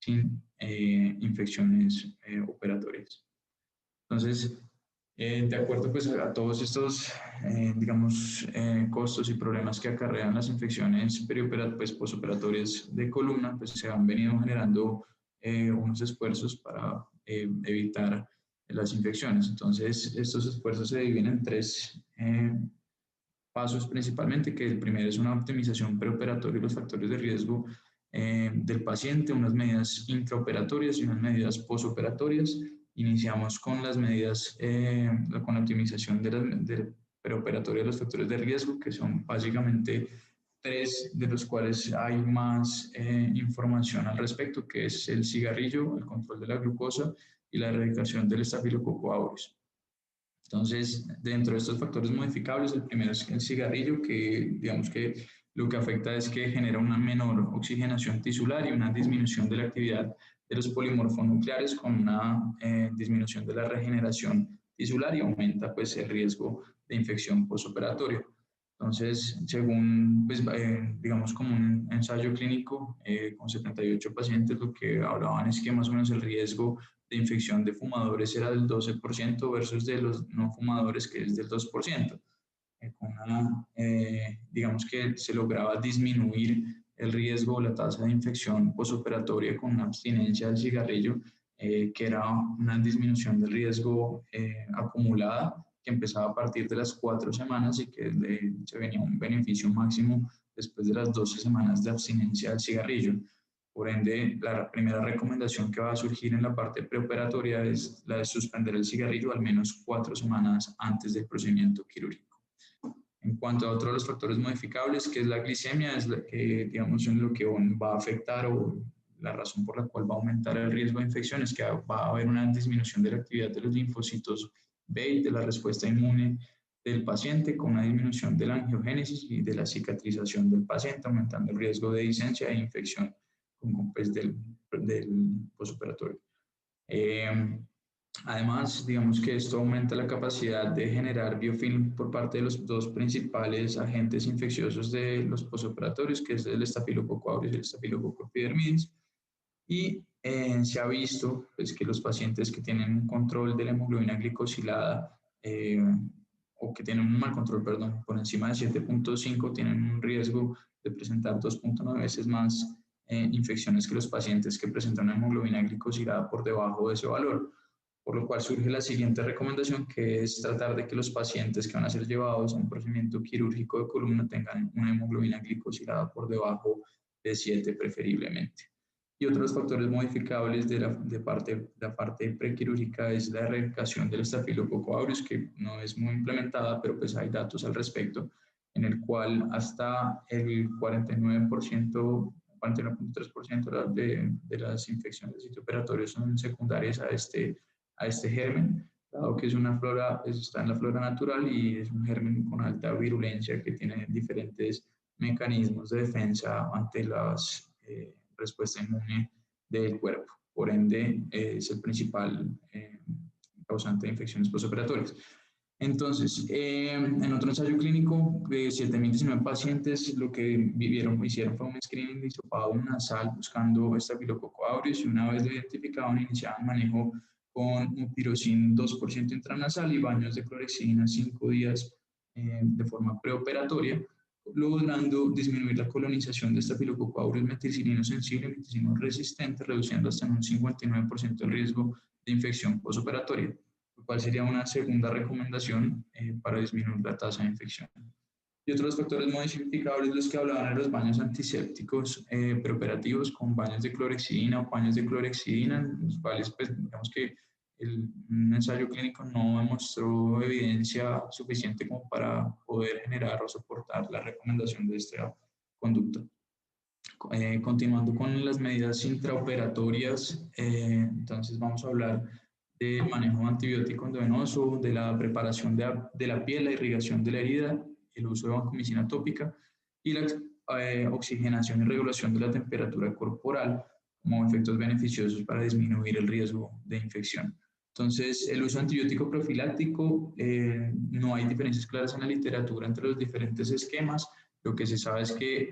sin infecciones operatorias. Entonces, de acuerdo pues, a todos estos, costos y problemas que acarrean las infecciones posoperatorias de columna, pues se han venido generando unos esfuerzos para evitar las infecciones. Entonces, estos esfuerzos se dividen en tres pasos principalmente, que el primero es una optimización preoperatoria de los factores de riesgo del paciente, unas medidas intraoperatorias y unas medidas posoperatorias. Iniciamos con las medidas, con la optimización de preoperatoria de los factores de riesgo, que son básicamente tres, de los cuales hay más información al respecto, que es el cigarrillo, el control de la glucosa y la erradicación del estafilococo aureus. Entonces, dentro de estos factores modificables, el primero es el cigarrillo, que digamos que lo que afecta es que genera una menor oxigenación tisular y una disminución de la actividad de los polimorfonucleares con una disminución de la regeneración tisular y aumenta pues el riesgo de infección postoperatoria. Entonces, según, pues, digamos, como un ensayo clínico con 78 pacientes, lo que hablaban es que más o menos el riesgo de infección de fumadores era del 12% versus de los no fumadores, que es del 2%. Digamos que se lograba disminuir el riesgo o la tasa de infección postoperatoria con una abstinencia del cigarrillo, que era una disminución del riesgo acumulada, que empezaba a partir de las 4 semanas y que se venía un beneficio máximo después de las 12 semanas de abstinencia del cigarrillo. Por ende, la primera recomendación que va a surgir en la parte preoperatoria es la de suspender el cigarrillo al menos 4 semanas antes del procedimiento quirúrgico. En cuanto a otros de los factores modificables, que es la glicemia, es la que, digamos, en lo que va a afectar o la razón por la cual va a aumentar el riesgo de infección es que va a haber una disminución de la actividad de los linfocitos B y de la respuesta inmune del paciente, con una disminución de la angiogénesis y de la cicatrización del paciente, aumentando el riesgo de disencia e infección pues, del postoperatorio. Además, digamos que esto aumenta la capacidad de generar biofilm por parte de los dos principales agentes infecciosos de los postoperatorios, que es el estafilococo aureus y el estafilococo epidermidis. Y se ha visto pues, que los pacientes que tienen un control de la hemoglobina glicosilada o que tienen un mal control, perdón, por encima de 7.5 tienen un riesgo de presentar 2.9 veces más infecciones que los pacientes que presentan una hemoglobina glicosilada por debajo de ese valor. Por lo cual surge la siguiente recomendación, que es tratar de que los pacientes que van a ser llevados a un procedimiento quirúrgico de columna tengan una hemoglobina glicosilada por debajo de 7 preferiblemente. Y otros factores modificables de la parte prequirúrgica es la erradicación del estafilococo aureus, que no es muy implementada, pero pues hay datos al respecto, en el cual hasta el 49%, 49.3% de las infecciones de sitio operatorio son secundarias a este germen, dado que es una flora, está en la flora natural y es un germen con alta virulencia que tiene diferentes mecanismos de defensa ante las respuesta inmune del cuerpo. Por ende, es el principal causante de infecciones postoperatorias. Entonces, en otro ensayo clínico de 7.019 pacientes, lo que hicieron fue un screening de hisopado nasal buscando estafilococo aureus y una vez lo identificaban, iniciaban manejo con un tirosina 2% intranasal y baños de clorexidina 5 días de forma preoperatoria, logrando disminuir la colonización de estafilococo aureus meticilino sensible y meticilino resistente, reduciendo hasta en un 59% el riesgo de infección postoperatoria, lo cual sería una segunda recomendación para disminuir la tasa de infección. Y otros factores modificables, los que hablaban de los baños antisépticos preoperativos con baños de clorexidina o paños de clorexidina, los cuales, pues, digamos que un ensayo clínico no demostró evidencia suficiente como para poder generar o soportar la recomendación de esta conducta. Continuando con las medidas intraoperatorias, entonces vamos a hablar del manejo antibiótico endovenoso, de la preparación de la piel, la irrigación de la herida, el uso de vancomicina tópica y la oxigenación y regulación de la temperatura corporal como efectos beneficiosos para disminuir el riesgo de infección. Entonces, el uso antibiótico profiláctico, no hay diferencias claras en la literatura entre los diferentes esquemas. Lo que se sabe es que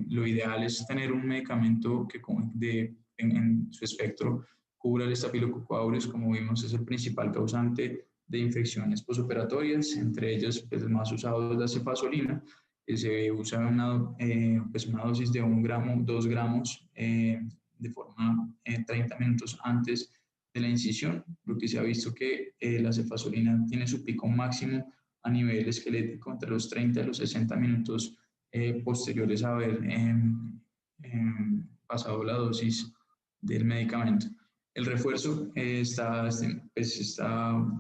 lo ideal es tener un medicamento de en su espectro cubre el estafilococo aureus, como vimos, es el principal causante de infecciones posoperatorias, entre ellas pues, el más usado es la cefazolina, que se usa pues una dosis de 1 gramo, 2 gramos de forma 30 minutos antes de la incisión, porque se ha visto que la cefazolina tiene su pico máximo a nivel esquelético entre los 30 y los 60 minutos posteriores a haber pasado la dosis del medicamento. El refuerzo está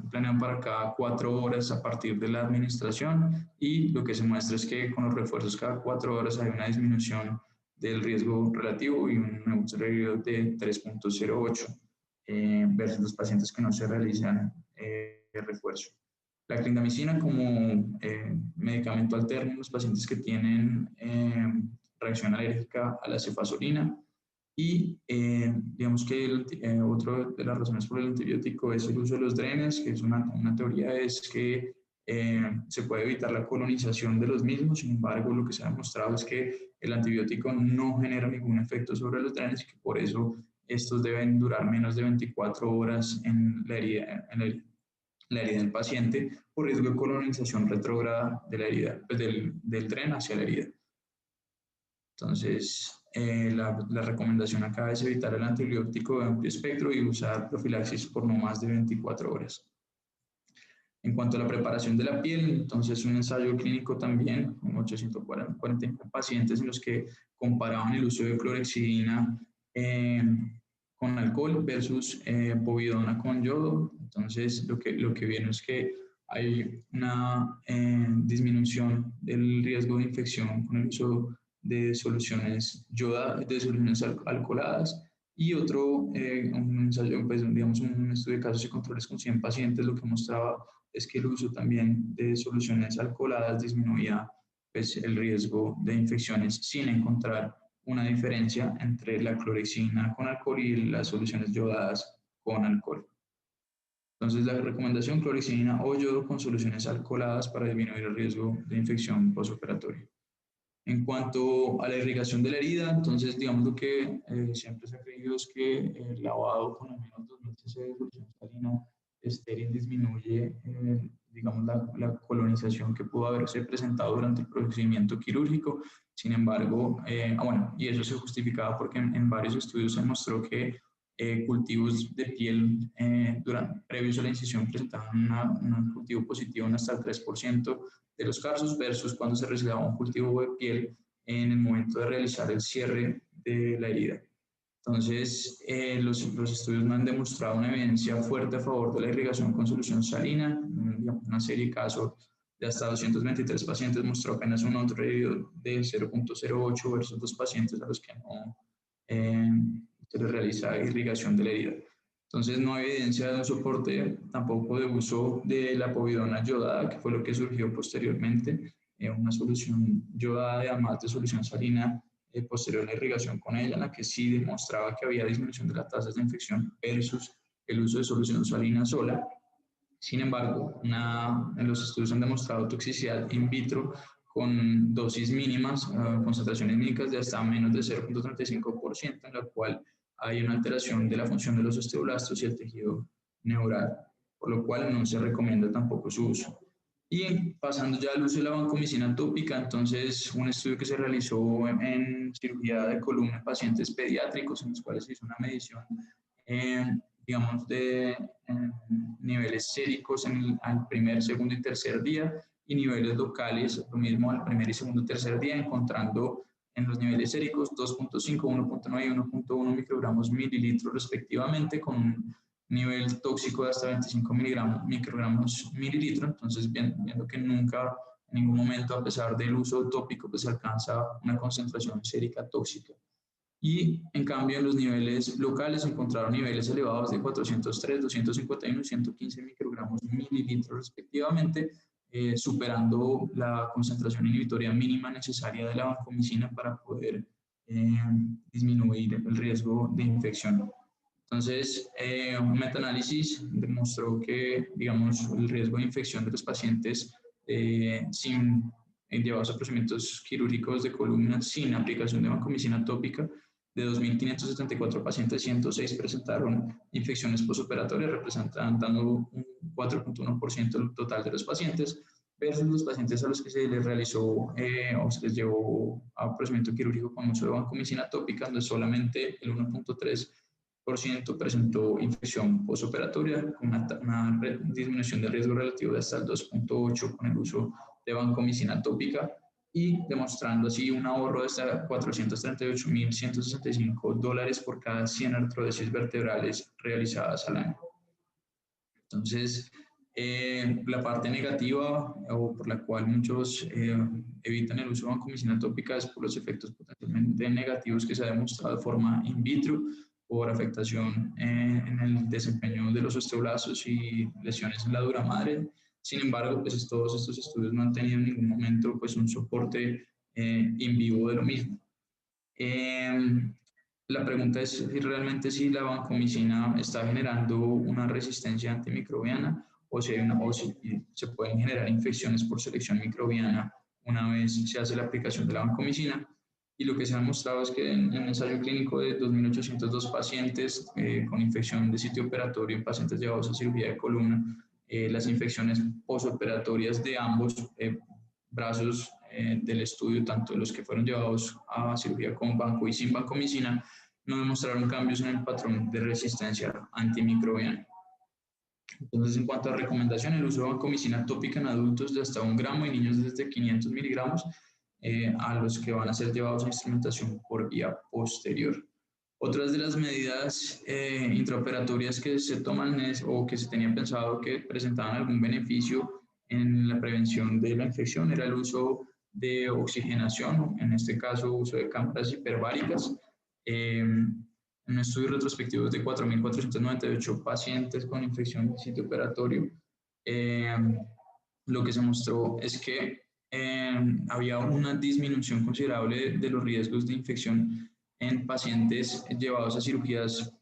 planeado para cada 4 horas a partir de la administración y lo que se muestra es que con los refuerzos cada 4 horas hay una disminución del riesgo relativo y un neutro de 3.08 versus los pacientes que no se realizan refuerzo. La clindamicina como medicamento alterno en los pacientes que tienen reacción alérgica a la cefazolina y digamos que otra de las razones por el antibiótico es el uso de los drenes, que es una teoría es que se puede evitar la colonización de los mismos, sin embargo lo que se ha demostrado es que el antibiótico no genera ningún efecto sobre los drenes y que por eso estos deben durar menos de 24 horas en la herida, la herida del paciente por riesgo de colonización retrógrada de la herida, pues del dren hacia la herida. Entonces, la recomendación acá es evitar el antibiótico de amplio espectro y usar profilaxis por no más de 24 horas. En cuanto a la preparación de la piel, entonces un ensayo clínico también, con 840 pacientes en los que comparaban el uso de clorexidina con alcohol versus povidona con yodo. Entonces, lo que vieron es que hay una disminución del riesgo de infección con el uso de soluciones alcoholadas y otro, un ensayo, pues, digamos, un estudio de casos y controles con 100 pacientes, lo que mostraba es que el uso también de soluciones alcoholadas disminuía pues, el riesgo de infecciones sin encontrar una diferencia entre la clorexina con alcohol y las soluciones yodadas con alcohol. Entonces, la recomendación, clorexidina o yodo con soluciones alcoholadas para disminuir el riesgo de infección postoperatoria. En cuanto a la irrigación de la herida, entonces, digamos lo que siempre se ha creído es que el lavado con al menos 2000 cc de solución salina estéril disminuye, digamos, la colonización que pudo haberse presentado durante el procedimiento quirúrgico. Sin embargo, bueno, y eso se justificaba porque en varios estudios se mostró que cultivos de piel previos a la incisión presentaban un cultivo positivo en hasta el 3% de los casos versus cuando se realizaba un cultivo de piel en el momento de realizar el cierre de la herida. Entonces, los estudios no han demostrado una evidencia fuerte a favor de la irrigación con solución salina. Una serie de casos de hasta 223 pacientes mostró apenas un otro de 0.08 versus 2 pacientes a los que no se les realiza irrigación de la herida. Entonces no hay evidencia de un soporte tampoco de uso de la povidona yodada, que fue lo que surgió posteriormente, una solución yodada además de solución salina posterior a la irrigación con ella, en la que sí demostraba que había disminución de las tasas de infección versus el uso de solución salina sola. Sin embargo, en los estudios han demostrado toxicidad in vitro con dosis mínimas, concentraciones mínimas de hasta menos de 0.35%, en la cual hay una alteración de la función de los osteoblastos y el tejido neural, por lo cual no se recomienda tampoco su uso. Y pasando ya al uso de la vancomicina tópica, entonces un estudio que se realizó en cirugía de columna en pacientes pediátricos, en los cuales se hizo una medición, digamos, de niveles séricos al primer, segundo y tercer día, y niveles locales, lo mismo al primer y segundo y tercer día, encontrando en los niveles séricos 2.5, 1.9 y 1.1 microgramos mililitros respectivamente, con un nivel tóxico de hasta 25 microgramos mililitro. Entonces, viendo que nunca, en ningún momento, a pesar del uso tópico, pues se alcanza una concentración sérica tóxica. Y en cambio, en los niveles locales se encontraron niveles elevados de 403, 251 y 115 microgramos mililitros respectivamente, superando la concentración inhibitoria mínima necesaria de la vancomicina para poder disminuir el riesgo de infección. Entonces, un metaanálisis demostró que, digamos, el riesgo de infección de los pacientes llevados a procedimientos quirúrgicos de columna sin aplicación de vancomicina tópica De 2.574 pacientes, 106 presentaron infecciones postoperatorias, representando un 4.1% del total de los pacientes, versus los pacientes a los que se les realizó o se les llevó a procedimiento quirúrgico con uso de vancomicina tópica, donde solamente el 1.3% presentó infección postoperatoria, con una disminución de riesgo relativo de hasta el 2.8% con el uso de vancomicina tópica, y demostrando así un ahorro de hasta $438.165 por cada 100 artrodesis vertebrales realizadas al año. Entonces, la parte negativa o por la cual muchos evitan el uso de vancomicina tópica es por los efectos potencialmente negativos que se ha demostrado de forma in vitro, por afectación en el desempeño de los osteoblastos y lesiones en la dura madre. Sin embargo, pues todos estos estudios no han tenido en ningún momento pues, un soporte in vivo de lo mismo. La pregunta es si realmente si la vancomicina está generando una resistencia antimicrobiana o si se pueden generar infecciones por selección microbiana una vez se hace la aplicación de la vancomicina. Y lo que se ha demostrado es que en un ensayo clínico de 2.802 pacientes con infección de sitio operatorio en pacientes llevados a cirugía de columna, las infecciones postoperatorias de ambos brazos del estudio, tanto los que fueron llevados a cirugía con banco y sin vancomicina, no demostraron cambios en el patrón de resistencia antimicrobiana. Entonces, en cuanto a recomendación, el uso de vancomicina tópica en adultos de hasta 1 gramo y niños desde 500 miligramos a los que van a ser llevados a instrumentación por vía posterior. Otras de las medidas intraoperatorias que se toman o que se tenía pensado que presentaban algún beneficio en la prevención de la infección era el uso de oxigenación, en este caso uso de cámaras hiperbáricas. En estudios retrospectivos de 4.498 pacientes con infección de sitio operatorio, lo que se mostró es que había una disminución considerable de los riesgos de infección en pacientes llevados a cirugías,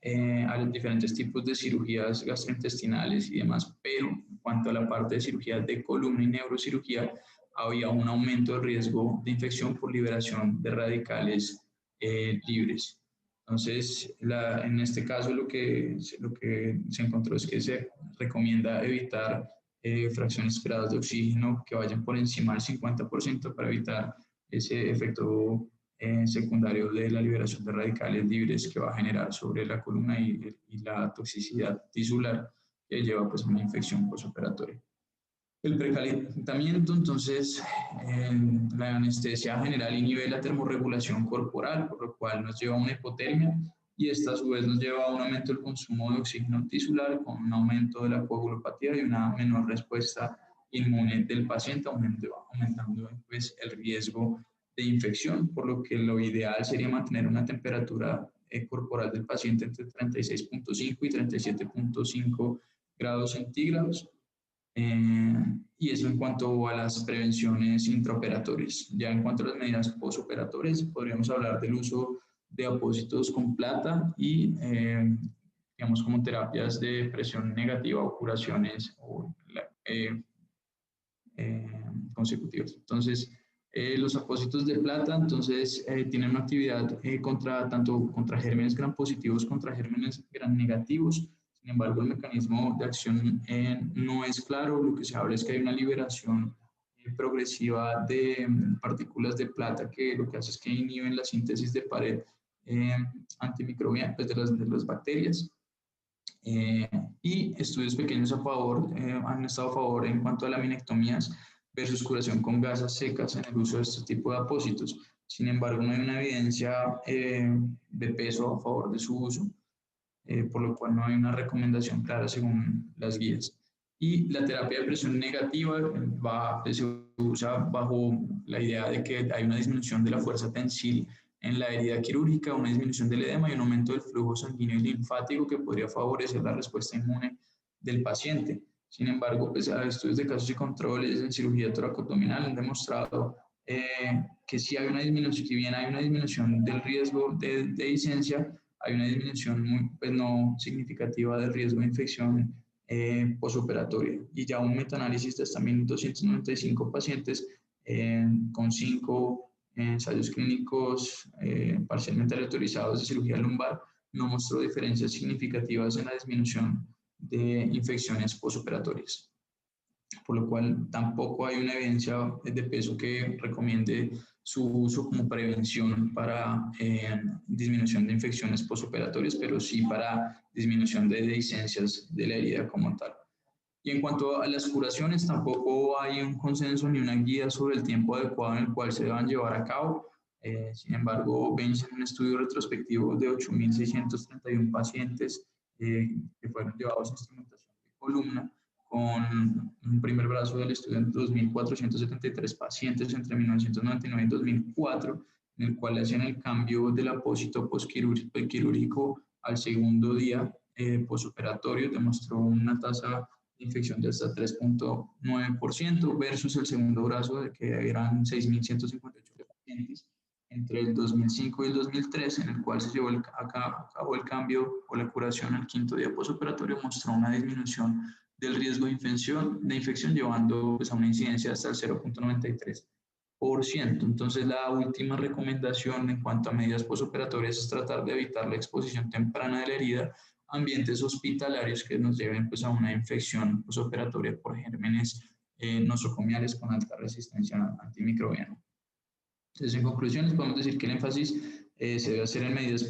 a los diferentes tipos de cirugías gastrointestinales y demás, pero en cuanto a la parte de cirugía de columna y neurocirugía, había un aumento del riesgo de infección por liberación de radicales libres. Entonces, en este caso lo que se encontró es que se recomienda evitar fracciones esperadas de oxígeno que vayan por encima del 50% para evitar ese efecto secundario de la liberación de radicales libres que va a generar sobre la columna y la toxicidad tisular que lleva pues, a una infección postoperatoria. El precalentamiento, entonces, la anestesia general inhibe la termorregulación corporal, por lo cual nos lleva a una hipotermia y esta a su vez nos lleva a un aumento del consumo de oxígeno tisular con un aumento de la coagulopatía y una menor respuesta inmune del paciente, aumentando pues, el riesgo de infección, por lo que lo ideal sería mantener una temperatura corporal del paciente entre 36.5 y 37.5 grados centígrados. Y eso en cuanto a las prevenciones intraoperatorias. Ya en cuanto a las medidas postoperatorias, podríamos hablar del uso de apósitos con plata y, digamos, como terapias de presión negativa o curaciones consecutivas. Entonces, los apósitos de plata, entonces, tienen una actividad tanto contra gérmenes gram positivos contra gérmenes gram negativos. Sin embargo, el mecanismo de acción no es claro. Lo que se habla es que hay una liberación progresiva de partículas de plata que lo que hace es que inhiben la síntesis de pared antimicrobiana pues, de las bacterias. Y estudios pequeños han estado a favor en cuanto a laminectomías versus curación con gasas secas en el uso de este tipo de apósitos. Sin embargo, no hay una evidencia de peso a favor de su uso. Por lo cual no hay una recomendación clara según las guías. Y la terapia de presión negativa se usa bajo la idea de que hay una disminución de la fuerza tensil en la herida quirúrgica, una disminución del edema y un aumento del flujo sanguíneo y linfático que podría favorecer la respuesta inmune del paciente. Sin embargo, pues, estudios de casos y controles en cirugía toracoabdominal han demostrado que sí hay una disminución, si bien hay una disminución del riesgo de discencia, hay una disminución pues, no significativa del riesgo de infección postoperatoria. Y ya un metaanálisis de hasta 1.295 pacientes con 5 ensayos clínicos parcialmente aleatorizados de cirugía lumbar, no mostró diferencias significativas en la disminución de infecciones postoperatorias, por lo cual tampoco hay una evidencia de peso que recomiende su uso como prevención para disminución de infecciones postoperatorias, pero sí para disminución de dehiscencias de la herida como tal. Y en cuanto a las curaciones, tampoco hay un consenso ni una guía sobre el tiempo adecuado en el cual se deban llevar a cabo. Sin embargo, Bench en un estudio retrospectivo de 8.631 pacientes que fueron llevados a instrumentación de columna, con un primer brazo del estudio en 2.473 pacientes entre 1999 y 2004, en el cual hacían el cambio del apósito postquirúrgico al segundo día postoperatorio, demostró una tasa de infección de hasta 3.9% versus el segundo brazo de que eran 6.158 pacientes entre el 2005 y el 2003, en el cual se llevó a cabo el cambio o la curación al quinto día postoperatorio, mostró una disminución del riesgo de infección llevando pues, a una incidencia hasta el 0.93%. Entonces, la última recomendación en cuanto a medidas postoperatorias es tratar de evitar la exposición temprana de la herida a ambientes hospitalarios que nos lleven pues, a una infección postoperatoria por gérmenes nosocomiales con alta resistencia antimicrobiana. Entonces, en conclusión, podemos decir que el énfasis se debe hacer en medidas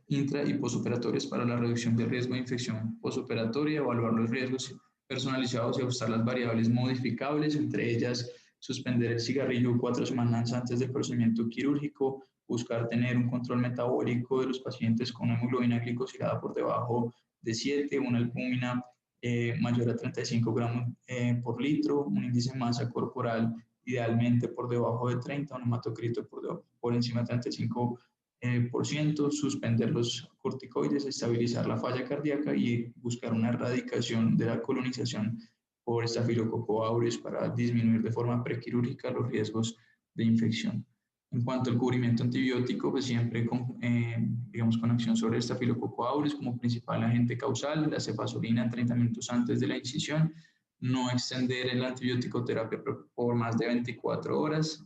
intra y postoperatorias para la reducción del riesgo de infección postoperatoria, evaluar los riesgos personalizados y ajustar las variables modificables, entre ellas suspender el cigarrillo 4 semanas antes del procedimiento quirúrgico, buscar tener un control metabólico de los pacientes con hemoglobina glicosilada por debajo de 7, una albúmina mayor a 35 gramos por litro, un índice de masa corporal idealmente por debajo de 30, un hematocrito por encima de 35%, suspender los corticoides, estabilizar la falla cardíaca y buscar una erradicación de la colonización por Staphylococcus aureus para disminuir de forma prequirúrgica los riesgos de infección. En cuanto al cubrimiento antibiótico, pues siempre digamos, con acción sobre el Staphylococcus aureus como principal agente causal, la cefazolina 30 minutos antes de la incisión, no extender la antibiótico terapia por más de 24 horas,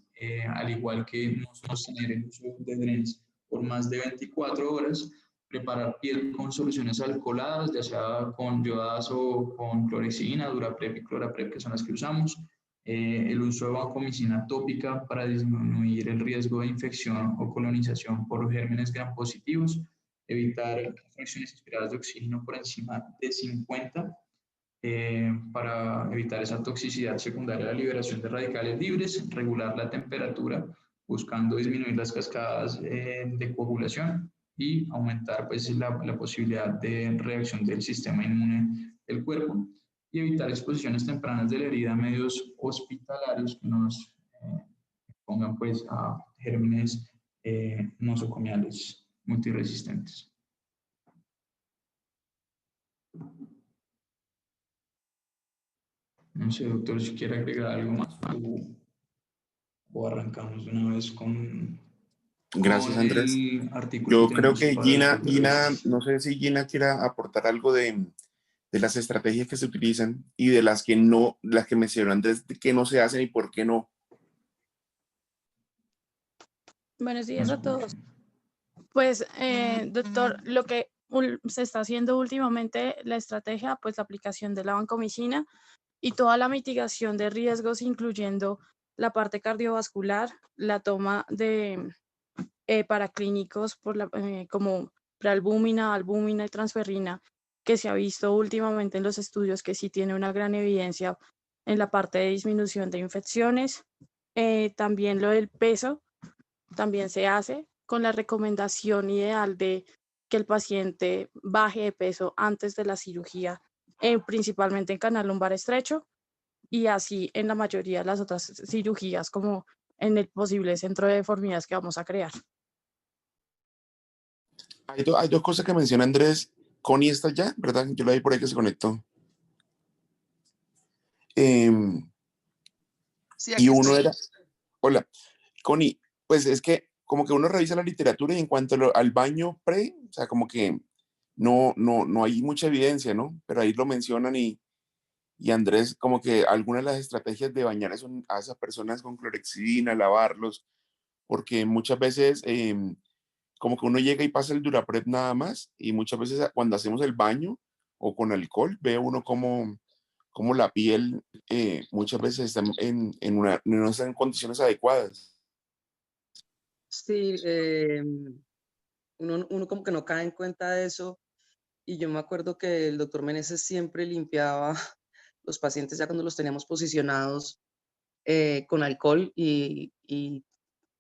al igual que no sostener el uso de DRENS por más de 24 horas, preparar piel con soluciones alcoholadas, ya sea con yodadas o con clorexidina, Duraprep y Cloraprep, que son las que usamos, el uso de vancomicina tópica para disminuir el riesgo de infección o colonización por gérmenes gram positivos, evitar fracciones inspiradas de oxígeno por encima de 50, para evitar esa toxicidad secundaria a la liberación de radicales libres, regular la temperatura, buscando disminuir las cascadas de coagulación y aumentar pues, la posibilidad de reacción del sistema inmune del cuerpo y evitar exposiciones tempranas de la herida a medios hospitalarios que nos pongan pues, a gérmenes nosocomiales multiresistentes. No sé, doctor, si quiere agregar algo más o arrancamos de una vez Gracias, con Andrés. el artículo Yo que creo tenemos que para el Gina, corte. no sé si Gina quiera aportar algo de las estrategias que se utilizan y de las que no, las que mencionó Andrés, de que no se hacen y por qué no. Buenos días a todos. Pues, doctor, lo que se está haciendo últimamente, la estrategia, pues la aplicación de la vancomicina y toda la mitigación de riesgos, incluyendo la parte cardiovascular, la toma de paraclínicos como prealbúmina, albúmina y transferrina, que se ha visto últimamente en los estudios que sí tiene una gran evidencia en la parte de disminución de infecciones. También lo del peso también se hace con la recomendación ideal de que el paciente baje de peso antes de la cirugía, principalmente en canal lumbar estrecho y así en la mayoría de las otras cirugías como en el posible centro de deformidades que vamos a crear. Hay dos cosas que menciona Andrés. Connie está ya, ¿verdad? Yo la vi por ahí que se conectó. Sí, Y aquí uno estoy. era, hola, Connie, pues es que como que uno revisa la literatura y en cuanto al baño pre, o sea, como que no hay mucha evidencia, ¿no? Pero ahí lo mencionan y Andrés, como que algunas de las estrategias de bañar a esas personas con clorexidina, lavarlos, porque muchas veces como que uno llega y pasa el Duraprep nada más, y muchas veces cuando hacemos el baño o con alcohol, ve uno como la piel muchas veces está no está en condiciones adecuadas. Sí, uno como que no cae en cuenta de eso. Y yo me acuerdo que el doctor Meneses siempre limpiaba los pacientes ya cuando los teníamos posicionados con alcohol y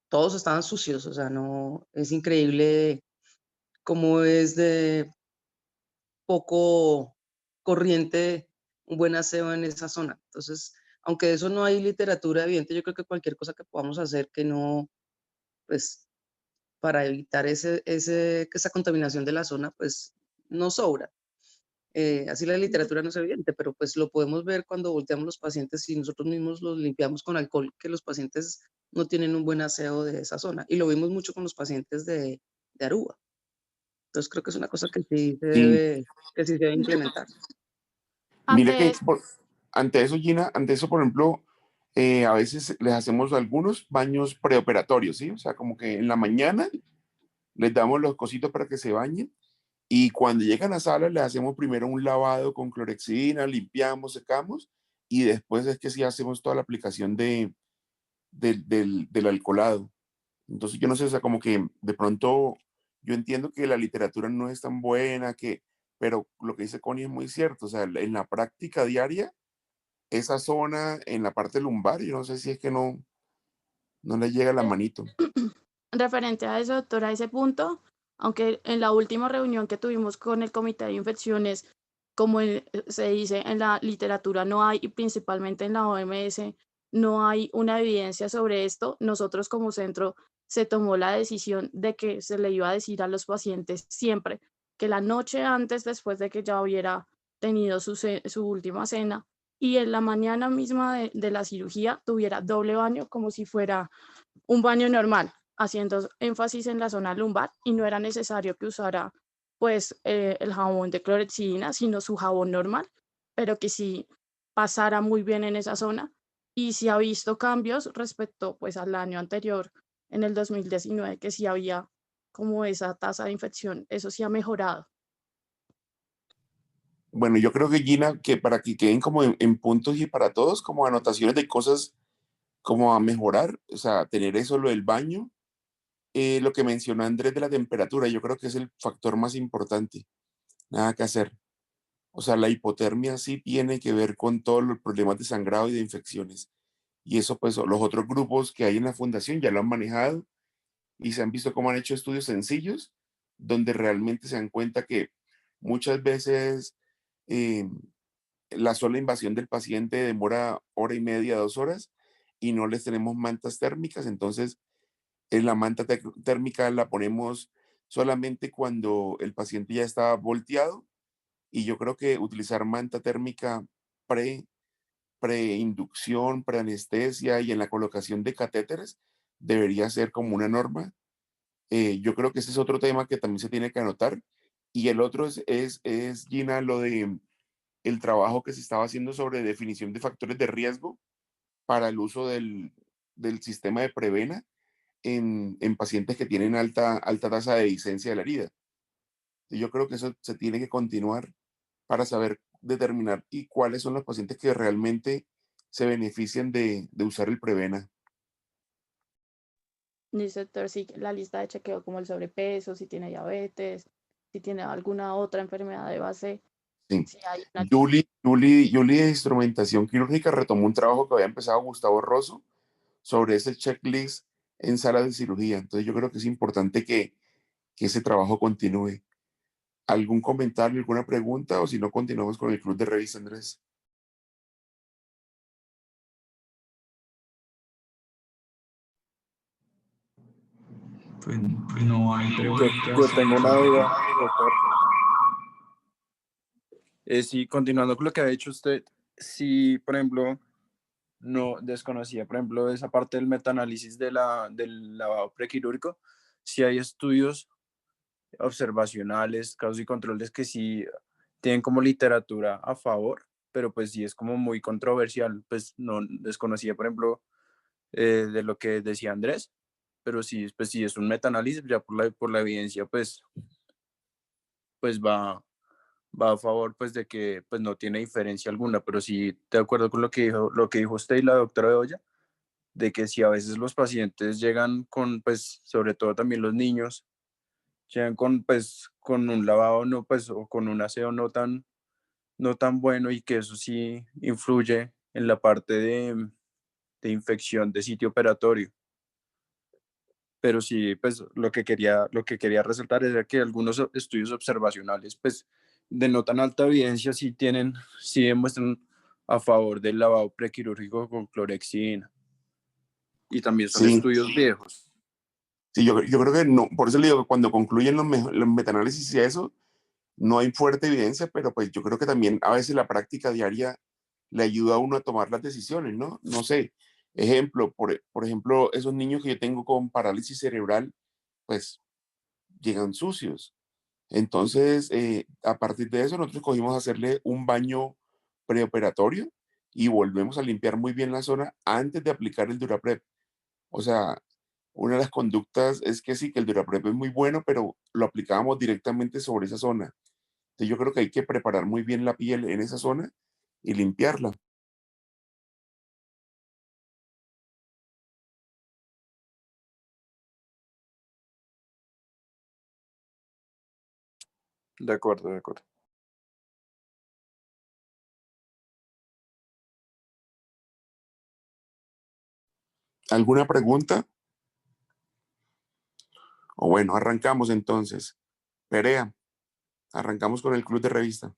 todos estaban sucios. O sea, no, es increíble cómo es de poco corriente un buen aseo en esa zona. Entonces, aunque de eso no hay literatura evidente, yo creo que cualquier cosa que podamos hacer que no, pues, para evitar esa contaminación de la zona, pues, no sobra. Así la literatura no es evidente, pero pues lo podemos ver cuando volteamos los pacientes y nosotros mismos los limpiamos con alcohol, que los pacientes no tienen un buen aseo de esa zona. Y lo vimos mucho con los pacientes de Aruba. Entonces creo que es una cosa que sí Sí, se debe implementar. mire Ante que eso, ante eso, Gina, ante eso, por ejemplo, a veces les hacemos algunos baños preoperatorios, ¿sí? O sea, como que en la mañana les damos los cositos para que se bañen, y cuando llegan a sala les hacemos primero un lavado con clorexidina, limpiamos, secamos, y después es que sí hacemos toda la aplicación del alcoholado. Entonces yo no sé, o sea, como que de pronto yo entiendo que la literatura no es tan buena, pero lo que dice Connie es muy cierto, o sea, en la práctica diaria, esa zona en la parte lumbar, yo no sé si es que no le llega la manito. referente a eso, doctora, a ese punto, aunque en la última reunión que tuvimos con el Comité de Infecciones, como se dice en la literatura, no hay, y principalmente en la OMS, no hay una evidencia sobre esto, nosotros como centro se tomó la decisión de que se le iba a decir a los pacientes siempre que la noche antes, después de que ya hubiera tenido su última cena, y en la mañana misma de la cirugía tuviera doble baño como si fuera un baño normal, haciendo énfasis en la zona lumbar, y no era necesario que usara pues el jabón de clorexidina, sino su jabón normal, pero que sí pasara muy bien en esa zona, y sí ha visto cambios respecto pues al año anterior, en el 2019, que sí había como esa tasa de infección, eso sí ha mejorado. Bueno, yo creo que Gina, que para que queden como en puntos y para todos, como anotaciones de cosas como a mejorar, o sea, tener eso, lo del baño, lo que mencionó Andrés de la temperatura, yo creo que es el factor más importante, nada que hacer. O sea, la hipotermia sí tiene que ver con todos los problemas de sangrado y de infecciones. Y eso, pues, los otros grupos que hay en la fundación ya lo han manejado y se han visto cómo han hecho estudios sencillos, donde realmente se dan cuenta que muchas veces eh, la sola invasión del paciente demora hora y media, 2 horas, y no les tenemos mantas térmicas. Entonces, en la manta térmica la ponemos solamente cuando el paciente ya está volteado, y yo creo que utilizar manta térmica pre, preinducción, preanestesia y en la colocación de catéteres debería ser como una norma. Yo creo que ese es otro tema que también se tiene que anotar. Y el otro es Gina, lo de el trabajo que se estaba haciendo sobre definición de factores de riesgo para el uso del sistema de Prevena en pacientes que tienen alta tasa de licencia de la herida. Yo creo que eso se tiene que continuar para saber determinar y cuáles son los pacientes que realmente se benefician de usar el Prevena. Dice doctor, sí, la lista de chequeo como el sobrepeso, si tiene diabetes, si tiene alguna otra enfermedad de base, Sí. si hay una lista. Julie de instrumentación quirúrgica retomó un trabajo que había empezado Gustavo Rosso sobre ese checklist en sala de cirugía. Entonces yo creo que es importante que ese trabajo continúe. ¿Algún comentario, alguna pregunta, o si no continuamos con el club de revista, Andrés? Pues no hay preguntas. Yo tengo una duda, doctor. Sí, continuando con lo que ha dicho usted, si, por ejemplo, no desconocía, por ejemplo, esa parte del metaanálisis del lavado prequirúrgico, si hay estudios observacionales, casos y controles que sí tienen como literatura a favor, pero pues sí es como muy controversial, pues no desconocía, por ejemplo, de lo que decía Andrés, pero sí, pues si es un metaanálisis, ya por la evidencia, pues va a favor pues de que pues no tiene diferencia alguna, pero sí de acuerdo con lo que dijo usted y la doctora Bedoya, de que si a veces los pacientes llegan con, pues sobre todo también los niños, llegan con pues con un lavado no pues o con un aseo no tan bueno, y que eso sí influye en la parte de infección de sitio operatorio. Pero sí, pues lo que quería resaltar era que algunos estudios observacionales, pues de no tan alta evidencia, sí demuestran a favor del lavado prequirúrgico con clorexidina. Y también son Sí, estudios viejos. sí, yo creo que no, por eso le digo que cuando concluyen los metaanálisis y eso, no hay fuerte evidencia, pero pues yo creo que también a veces la práctica diaria le ayuda a uno a tomar las decisiones, ¿no? No sé, ejemplo, por ejemplo, esos niños que yo tengo con parálisis cerebral, pues llegan sucios. Entonces, a partir de eso, nosotros cogimos a hacerle un baño preoperatorio y volvemos a limpiar muy bien la zona antes de aplicar el Duraprep. O sea, una de las conductas es que sí, que el Duraprep es muy bueno, pero lo aplicábamos directamente sobre esa zona. Entonces, yo creo que hay que preparar muy bien la piel en esa zona y limpiarla. De acuerdo, de acuerdo. ¿Alguna pregunta? O bueno, arrancamos entonces. Perea, arrancamos con el club de revista.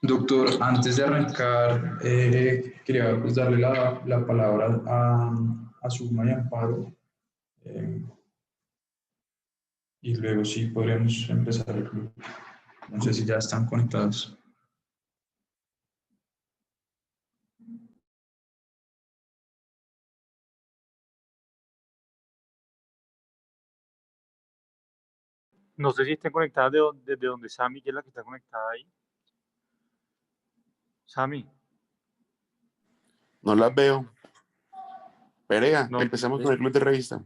Doctor, antes de arrancar, quería pues, darle la palabra a Suma y Amparo, eh, y luego sí podríamos empezar el club. No sé si ya están conectados. No sé si estén conectadas desde donde Sami, que es la que está conectada ahí. Sami, No las veo. Perea, no, empezamos con el club de revista.